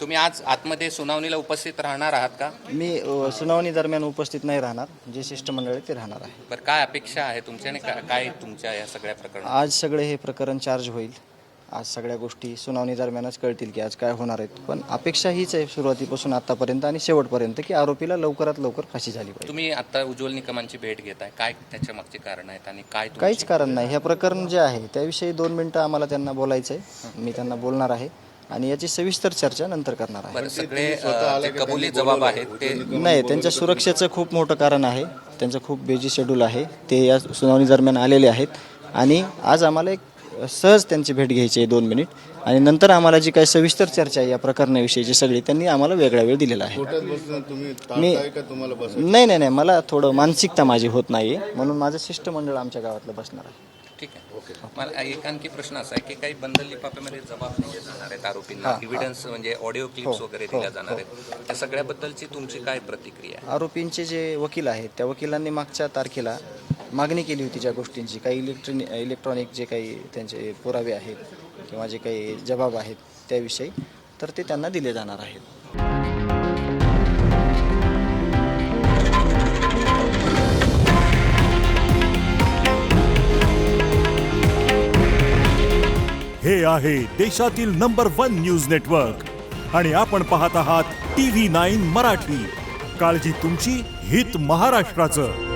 तुम्ही आज आतमध्ये सुनावणीला उपस्थित राहणार आहात का? मी सुनावणी दरम्यान उपस्थित नाही राहणार. जे शिष्टमंडळ आहे ते राहणार आहे. बरं, काय अपेक्षा आहे तुमच्या आणि काय तुमच्या या सगळ्या प्रकरणात? आज सगळे हे प्रकरण चार्ज होईल. आज सगळ्या गोष्टी सुनावणी दरम्यानच कळतील की आज काय होणार आहेत. पण अपेक्षा हीच आहे सुरुवातीपासून आतापर्यंत आणि शेवटपर्यंत की आरोपीला लवकरात लवकर फाशी झाली पाहिजे. तुम्ही आता उज्ज्वल निकमांची भेट घेताय, काय त्याच्या मागचे कारण आहेत आणि काय काहीच कारण नाही. हे प्रकरण जे आहे त्याविषयी 2 मिनिटं आम्हाला त्यांना बोलायचं आहे. मी त्यांना बोलणार आहे आणि याची सविस्तर चर्चा नंतर करणार आहे. बरं, सगळे जे कबुली जबाब आहेत ते नाही, त्यांच्या सुरक्षेचं खूप मोठं कारण आहे. त्यांचं खूप बिझी शेड्यूल आहे. ते या सुनावणी दरम्यान आलेले आहेत आणि आज आम्हाला एक सहज त्यांची भेट घ्यायची आहे 2 मिनिट आणि नंतर आम्हाला जी काही सविस्तर चर्चा आहे या प्रकरणाविषयीची सगळी त्यांनी आम्हाला वेगळा वेळ दिलेला आहे. नाही, मला थोडं मानसिकता माझी होत नाही आहे म्हणून माझं शिष्टमंडळ आमच्या गावातलं बसणार आहे. ठीक आहे. ओके. मला एक आणखी प्रश्न असा आहे की काही बंद लिफाफ्यामध्ये जबाब दिले जाणार आहेत आरोपींना, एव्हिडन्स म्हणजे ऑडिओ क्लिप्स वगैरे दिल्या जाणार आहेत, त्या सगळ्याबद्दलची तुमची काय प्रतिक्रिया आहे? आरोपींचे जे वकील आहेत त्या वकिलांनी मागच्या तारखेला मागणी केली होती ज्या गोष्टींची, काही इलेक्ट्रॉनिक जे काही त्यांचे पुरावे आहेत किंवा जे काही जबाब आहेत त्याविषयी, तर ते त्यांना दिले जाणार आहेत. हे आहे देशातील नंबर 1 न्यूज नेटवर्क आणि आपण पाहत आहात TV9 मराठी. काळजी तुमची, हित महाराष्ट्राचं.